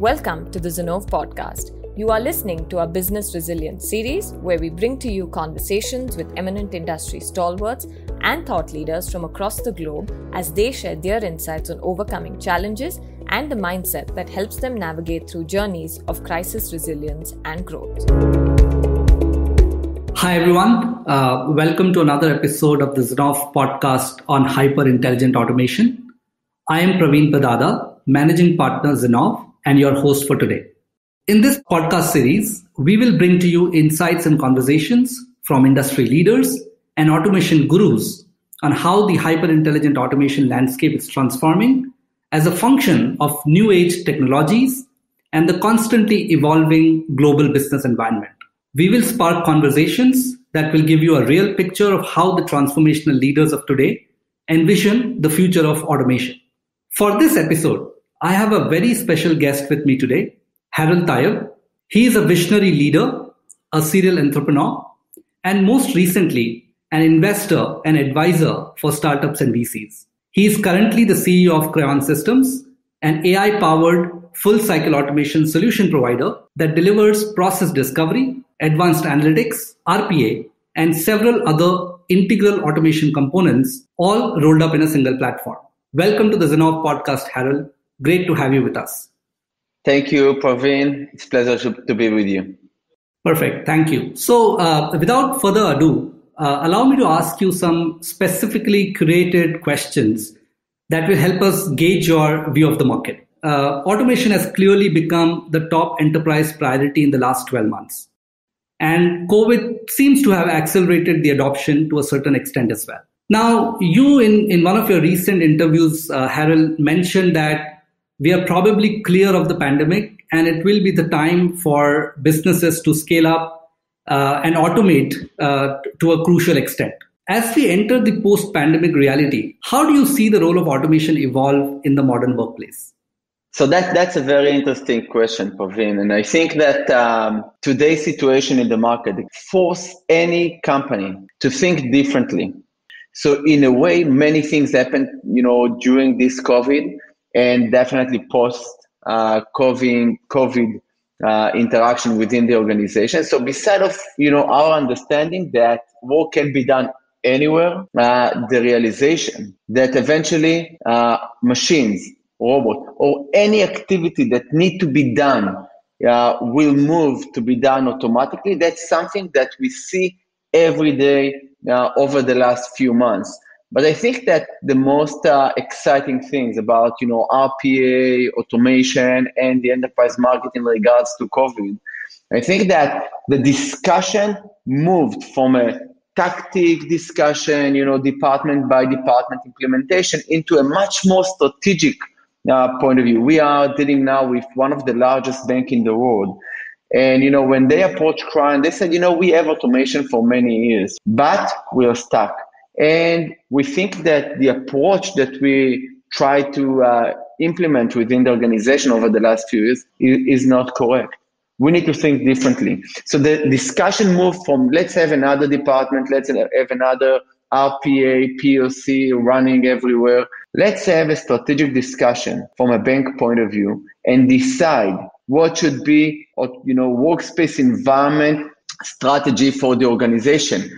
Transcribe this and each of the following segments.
Welcome to the Zenov podcast. You are listening to our Business Resilience series, where we bring to you conversations with eminent industry stalwarts and thought leaders from across the globe as they share their insights on overcoming challenges and the mindset that helps them navigate through journeys of crisis resilience and growth. Hi everyone, welcome to another episode of the Zenov podcast on hyper-intelligent automation. I am Praveen Padada, Managing Partner Zenov, and your host for today. In this podcast series, we will bring to you insights and conversations from industry leaders and automation gurus on how the hyper-intelligent automation landscape is transforming as a function of new age technologies and the constantly evolving global business environment. We will spark conversations that will give you a real picture of how the transformational leaders of today envision the future of automation. For this episode, I have a very special guest with me today, Harold Tayyab. He is a visionary leader, a serial entrepreneur, and most recently, an investor and advisor for startups and VCs. He is currently the CEO of Crayon Systems, an AI-powered full-cycle automation solution provider that delivers process discovery, advanced analytics, RPA, and several other integral automation components, all rolled up in a single platform. Welcome to the Zenov podcast, Harold. Great to have you with us. Thank you, Praveen. It's a pleasure to be with you. Perfect. Thank you. So without further ado, allow me to ask you some specifically curated questions that will help us gauge your view of the market. Automation has clearly become the top enterprise priority in the last 12 months. And COVID seems to have accelerated the adoption to a certain extent as well. Now, you in one of your recent interviews, Harold, mentioned that we are probably clear of the pandemic and it will be the time for businesses to scale up and automate to a crucial extent. As we enter the post-pandemic reality, how do you see the role of automation evolve in the modern workplace? So that's a very interesting question, Praveen. And I think that today's situation in the market forces any company to think differently. So in a way, many things happened, during this COVID and definitely post-COVID interaction within the organization. So beside of, our understanding that work can be done anywhere, the realization that eventually machines, robots, or any activity that need to be done will move to be done automatically. That's something that we see every day over the last few months. But I think that the most exciting things about, RPA, automation, and the enterprise market in regards to COVID, I think that the discussion moved from a tactic discussion, department by department implementation into a much more strategic point of view. We are dealing now with one of the largest banks in the world. And, when they approached Crayon, they said, we have automation for many years, but we are stuck. And we think that the approach that we try to implement within the organization over the last few years is not correct. We need to think differently. So the discussion moved from let's have another department, let's have another RPA, POC running everywhere. Let's have a strategic discussion from a bank point of view and decide what should be, workspace environment strategy for the organization.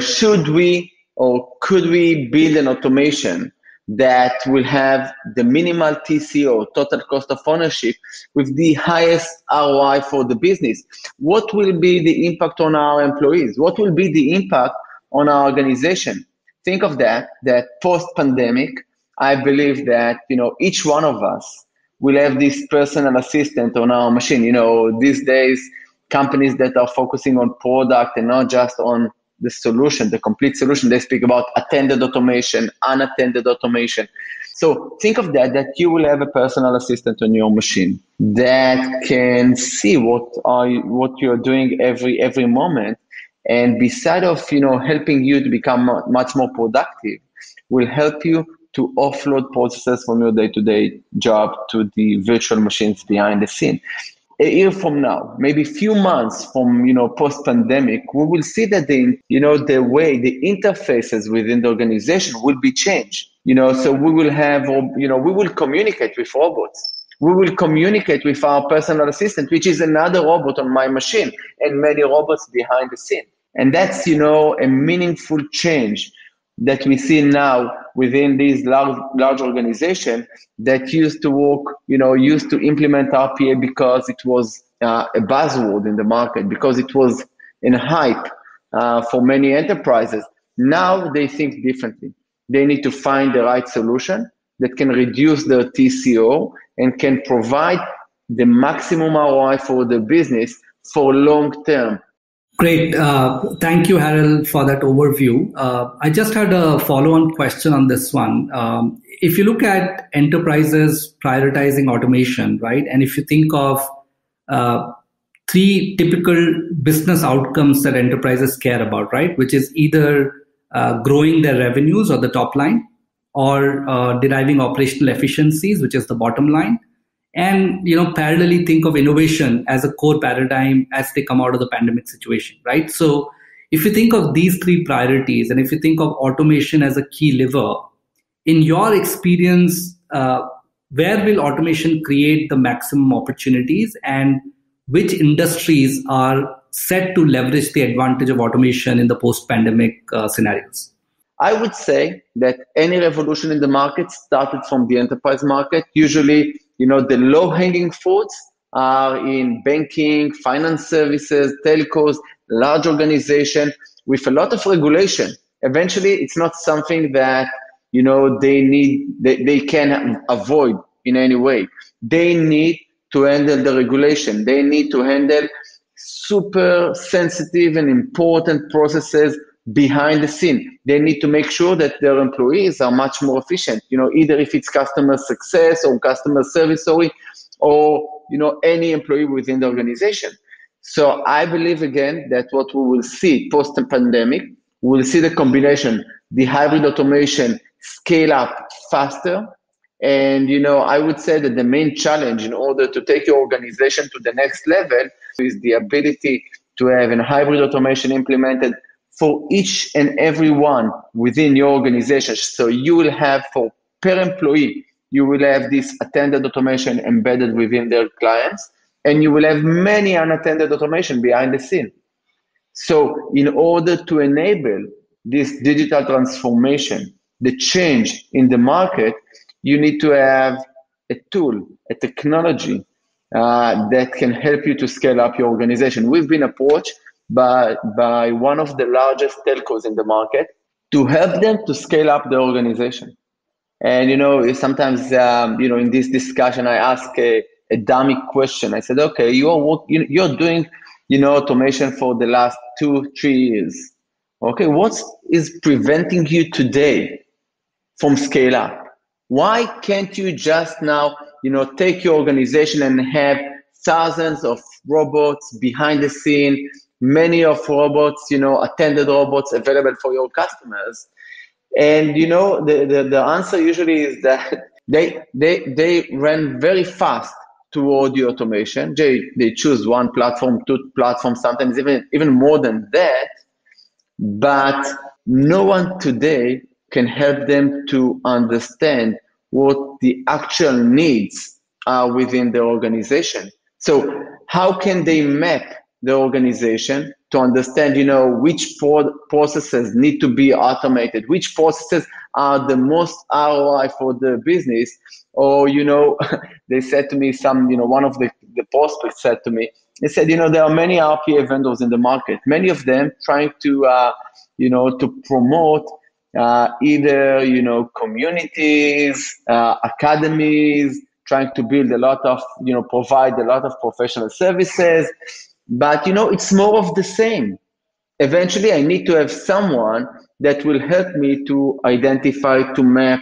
Should we or could we build an automation that will have the minimal TCO, total cost of ownership, with the highest ROI for the business? What will be the impact on our employees? What will be the impact on our organization? Think of that post-pandemic, I believe that, each one of us will have this personal assistant on our machine. These days, companies that are focusing on product and not just on the solution, the complete solution, they speak about attended automation, unattended automation. So think of that you will have a personal assistant on your machine that can see what you're doing every moment. And beside of, helping you to become much more productive, will help you to offload processes from your day-to-day job to the virtual machines behind the scene. A year from now, maybe a few months from, post-pandemic, we will see that the way the interfaces within the organization will be changed. So we will have, we will communicate with robots. We will communicate with our personal assistant, which is another robot on my machine, and many robots behind the scene. And that's, a meaningful change that we see now within these large organizations that used to work, used to implement RPA because it was a buzzword in the market, because it was in hype for many enterprises. Now they think differently. They need to find the right solution that can reduce their TCO and can provide the maximum ROI for the business for long term. Great. Thank you, Harold, for that overview. I just had a follow-on question on this one. If you look at enterprises prioritizing automation, right, and if you think of three typical business outcomes that enterprises care about, right, which is either growing their revenues or the top line, or deriving operational efficiencies, which is the bottom line, and parallelly think of innovation as a core paradigm as they come out of the pandemic situation, right? So if you think of these three priorities, and if you think of automation as a key lever, in your experience, where will automation create the maximum opportunities, and which industries are set to leverage the advantage of automation in the post-pandemic scenarios? I would say that any revolution in the market started from the enterprise market. Usually, the low-hanging fruits are in banking, finance services, telcos, large organizations with a lot of regulation. Eventually, it's not something that, they can avoid in any way. They need to handle the regulation. They need to handle super sensitive and important processes behind the scene. They need to make sure that their employees are much more efficient, either if it's customer success or customer service or any employee within the organization. So I believe, again, that what we will see post-pandemic, we'll see the combination, the hybrid automation scale up faster. And, I would say that the main challenge in order to take your organization to the next level is the ability to have a hybrid automation implemented for each and every one within your organization. So you will have, for per employee, you will have this attended automation embedded within their clients, and you will have many unattended automation behind the scene. So in order to enable this digital transformation, the change in the market, you need to have a tool, a technology that can help you to scale up your organization. We've been approached by one of the largest telcos in the market to help them to scale up the organization. And, sometimes, in this discussion, I ask a dummy question. I said, okay, you're doing, automation for the last 2-3 years. Okay, what is preventing you today from scale up? Why can't you just now, take your organization and have thousands of robots behind the scene, many of robots, attended robots available for your customers? And, the answer usually is that they ran very fast toward the automation. They choose one platform, two platforms, sometimes even more than that. But no one today can help them to understand what the actual needs are within the organization. So how can they map the organization to understand, which processes need to be automated, which processes are the most ROI for the business? Or, they said to me, one of the prospects said to me, they said, there are many RPA vendors in the market, many of them trying to, to promote either, communities, academies, trying to build a lot of, provide a lot of professional services. But, it's more of the same. Eventually, I need to have someone that will help me to identify, to map,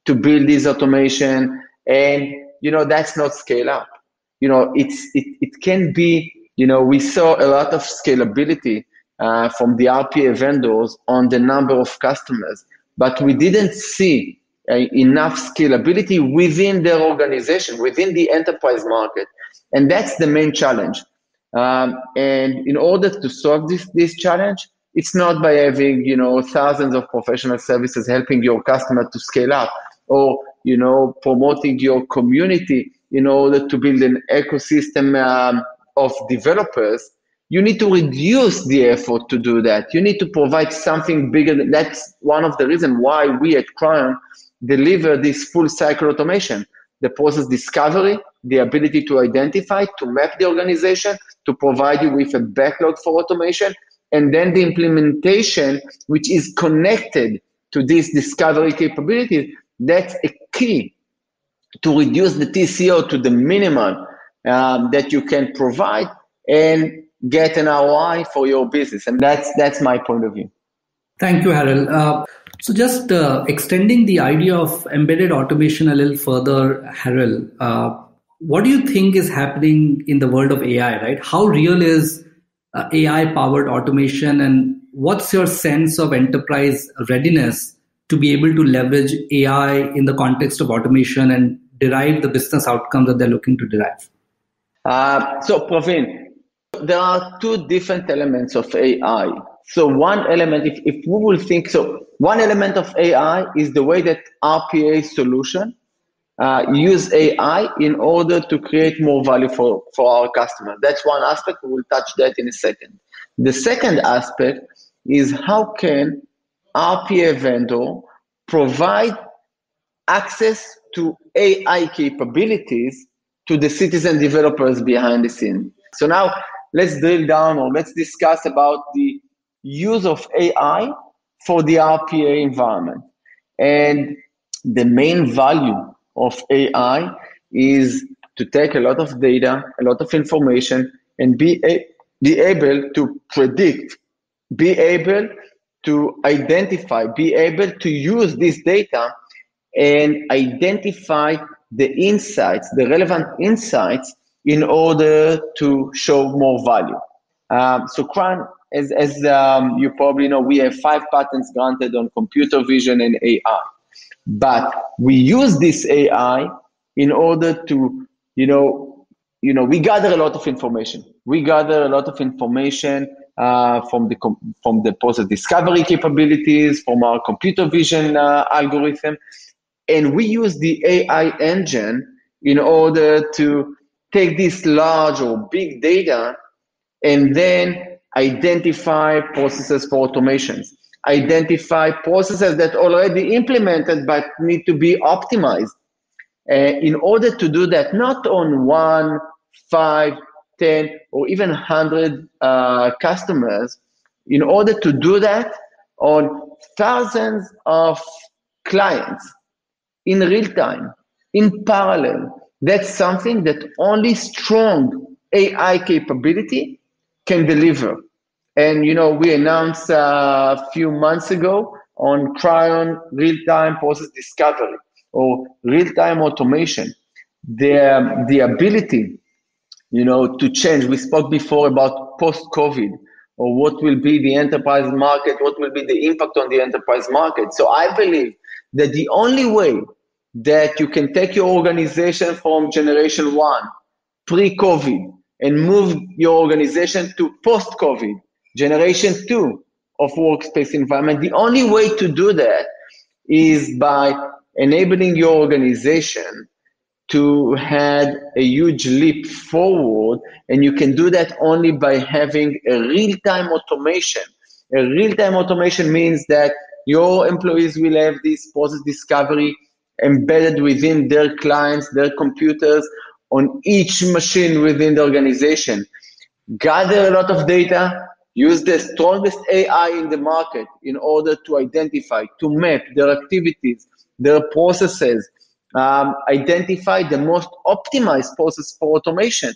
to build this automation. And, that's not scale up. It can be, we saw a lot of scalability from the RPA vendors on the number of customers, but we didn't see enough scalability within their organization, within the enterprise market. And that's the main challenge. And in order to solve this challenge, it's not by having, thousands of professional services helping your customer to scale up, or, promoting your community in order to build an ecosystem of developers, you need to reduce the effort to do that. You need to provide something bigger. That's one of the reasons why we at Cryon deliver this full cycle automation. The process discovery, the ability to identify, to map the organization, to provide you with a backlog for automation, and then the implementation, which is connected to these discovery capabilities. That's a key to reduce the TCO to the minimum that you can provide and get an ROI for your business. And that's my point of view. Thank you, Harold. So just extending the idea of embedded automation a little further, Harold, what do you think is happening in the world of AI, right? How real is AI-powered automation, and what's your sense of enterprise readiness to be able to leverage AI in the context of automation and derive the business outcomes that they're looking to derive? So, Praveen, there are two different elements of AI. So one element, if we will think, so one element of AI is the way that RPA solution use AI in order to create more value for our customers. That's one aspect. We will touch that in a second. The second aspect is how can RPA vendor provide access to AI capabilities to the citizen developers behind the scene. So now let's drill down, or let's discuss about the use of AI for the RPA environment. And the main value of AI is to take a lot of data, a lot of information, and be able to predict, be able to identify, be able to use this data and identify the insights, the relevant insights, in order to show more value. So Cryon, as you probably know, we have 5 patents granted on computer vision and AI. But we use this AI in order to, we gather a lot of information. We gather a lot of information from the process discovery capabilities, from our computer vision algorithm, and we use the AI engine in order to take this large or big data and then identify processes for automations, identify processes that already implemented but need to be optimized. In order to do that, not on 1, 5, 10, or even 100 customers, in order to do that on thousands of clients in real time, in parallel. That's something that only strong AI capability can deliver. And, we announced a few months ago on Cryon real-time process discovery or real-time automation, the ability, to change. We spoke before about post-COVID, or what will be the enterprise market, what will be the impact on the enterprise market. So I believe that the only way that you can take your organization from generation 1, pre-COVID, and move your organization to post-COVID, generation 2 of workspace environment, the only way to do that is by enabling your organization to have a huge leap forward, and you can do that only by having a real-time automation. A real-time automation means that your employees will have this process discovery embedded within their clients, their computers, on each machine within the organization. Gather a lot of data, use the strongest AI in the market in order to identify, to map their activities, their processes, identify the most optimized process for automation.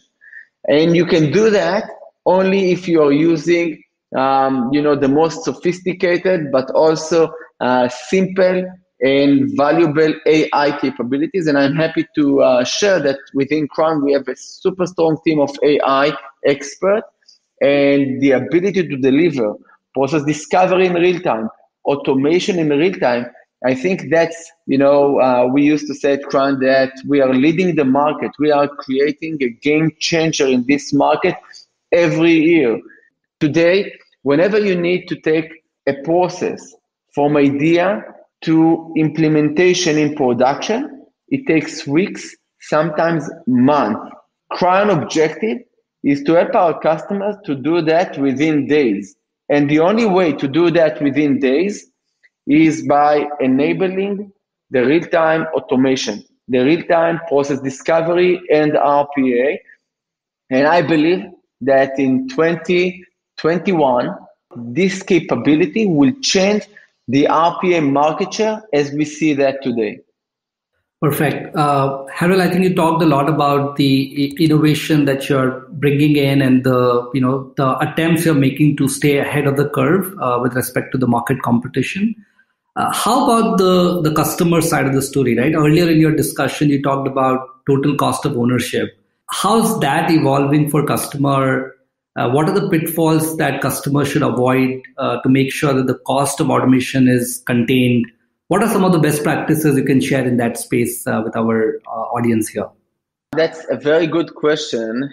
And you can do that only if you are using the most sophisticated but also simple and valuable AI capabilities. And I'm happy to share that within Cryon we have a super strong team of AI experts, and the ability to deliver process discovery in real time, automation in real time. I think that's, we used to say at Cryon that we are leading the market. We are creating a game changer in this market every year. Today, whenever you need to take a process from idea to implementation in production, it takes weeks, sometimes months. Crown objective is to help our customers to do that within days. And the only way to do that within days is by enabling the real-time automation, the real-time process discovery and RPA. And I believe that in 2021, this capability will change the RPA market share as we see that today. Perfect. Harold, I think you talked a lot about the innovation that you're bringing in and the attempts you're making to stay ahead of the curve with respect to the market competition. How about the customer side of the story, right? Earlier in your discussion, you talked about total cost of ownership. How's that evolving for customer? What are the pitfalls that customers should avoid to make sure that the cost of automation is contained? What are some of the best practices you can share in that space with our audience here? That's a very good question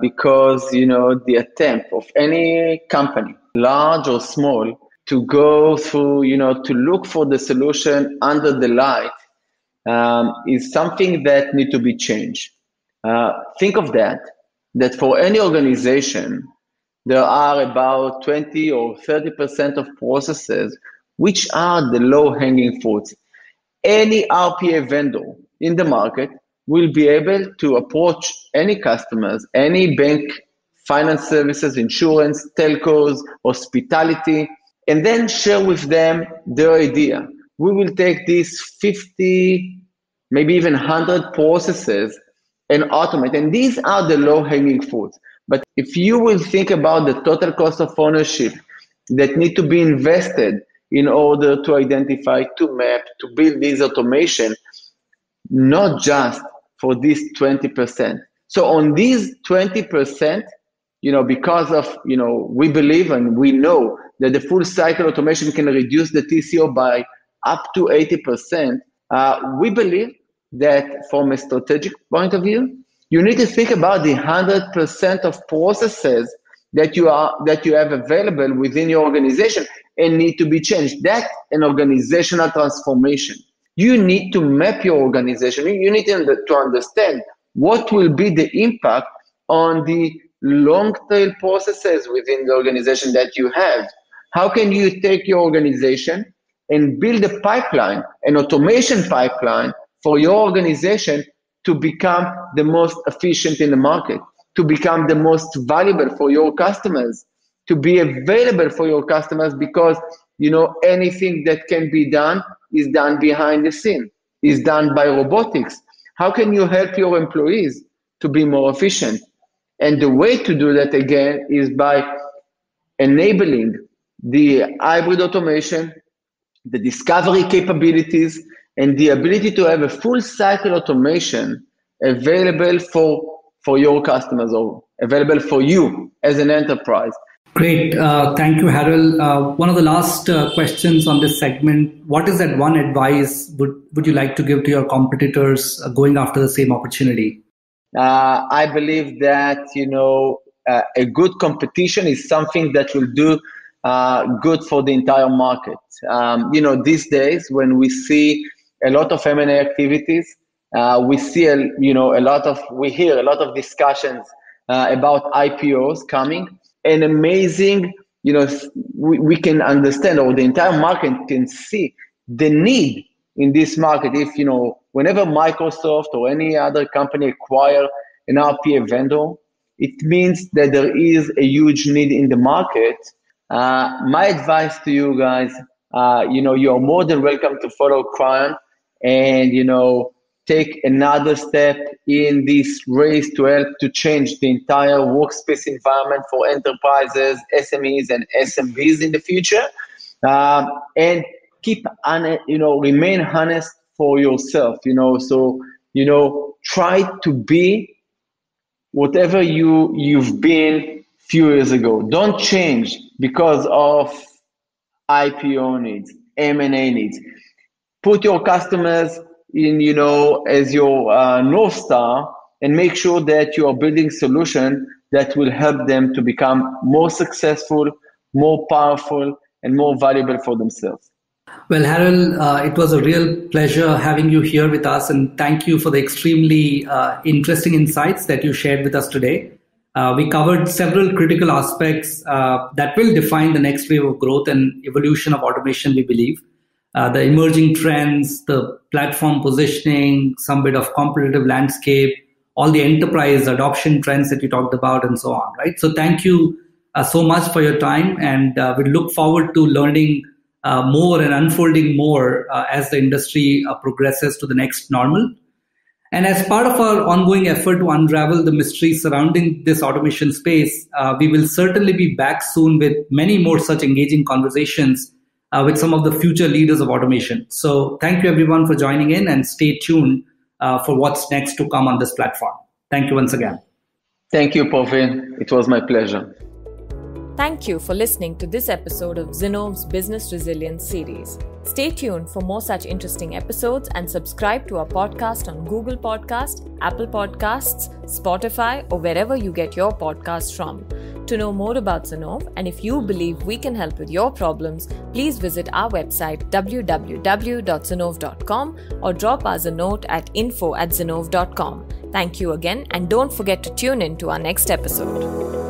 because, the attempt of any company, large or small, to go through, to look for the solution under the light is something that need to be changed. Think of that for any organization, there are about 20 or 30% of processes which are the low-hanging fruits. Any RPA vendor in the market will be able to approach any customers, any bank, finance services, insurance, telcos, hospitality, and then share with them their idea. We will take these 50, maybe even 100 processes and automate. And these are the low-hanging fruits. But if you will think about the total cost of ownership that need to be invested in order to identify, to map, to build this automation, not just for this 20%. So on these 20%, because of, we believe and we know that the full cycle automation can reduce the TCO by up to 80%, we believe that from a strategic point of view, you need to think about the 100% of processes that you have available within your organization and need to be changed. That's an organizational transformation. You need to map your organization. You need to understand what will be the impact on the long tail processes within the organization that you have. How can you take your organization and build a pipeline, an automation pipeline for your organization to become the most efficient in the market, to become the most valuable for your customers, to be available for your customers because, anything that can be done is done behind the scene, is done by robotics. How can you help your employees to be more efficient? And the way to do that, again, is by enabling the hybrid automation, the discovery capabilities, and the ability to have a full cycle automation available for your customers or available for you as an enterprise. Great. Thank you, Harold. One of the last questions on this segment, what is that one advice would you like to give to your competitors going after the same opportunity? I believe that, a good competition is something that will do good for the entire market. These days when we see a lot of M&A activities, we hear a lot of discussions about IPOs coming. And amazing, we can understand, or the entire market can see the need in this market. If, whenever Microsoft or any other company acquire an RPA vendor, it means that there is a huge need in the market. My advice to you guys, you're more than welcome to follow Crown and, take another step in this race to help to change the entire workspace environment for enterprises, SMEs, and SMBs in the future. And remain honest for yourself, so, try to be whatever you've been few years ago. Don't change because of IPO needs, M&A needs. Put your customers in, as your North Star, and make sure that you are building solutions that will help them to become more successful, more powerful, and more valuable for themselves. Well, Harold, it was a real pleasure having you here with us, and thank you for the extremely interesting insights that you shared with us today. We covered several critical aspects that will define the next wave of growth and evolution of automation, we believe. The emerging trends, the platform positioning, some bit of competitive landscape, all the enterprise adoption trends that you talked about, and so on, right? So thank you so much for your time, and we look forward to learning more and unfolding more as the industry progresses to the next normal. And as part of our ongoing effort to unravel the mystery surrounding this automation space, we will certainly be back soon with many more such engaging conversations with some of the future leaders of automation. So thank you everyone for joining in, and stay tuned for what's next to come on this platform. Thank you once again. Thank you, Praveen. It was my pleasure. Thank you for listening to this episode of Zinnov's Business Resilience series. Stay tuned for more such interesting episodes and subscribe to our podcast on Google Podcast, Apple Podcasts, Spotify, or wherever you get your podcasts from. To know more about Zinnov, and if you believe we can help with your problems, please visit our website www.zinnov.com or drop us a note at info@zinnov.com. Thank you again, and don't forget to tune in to our next episode.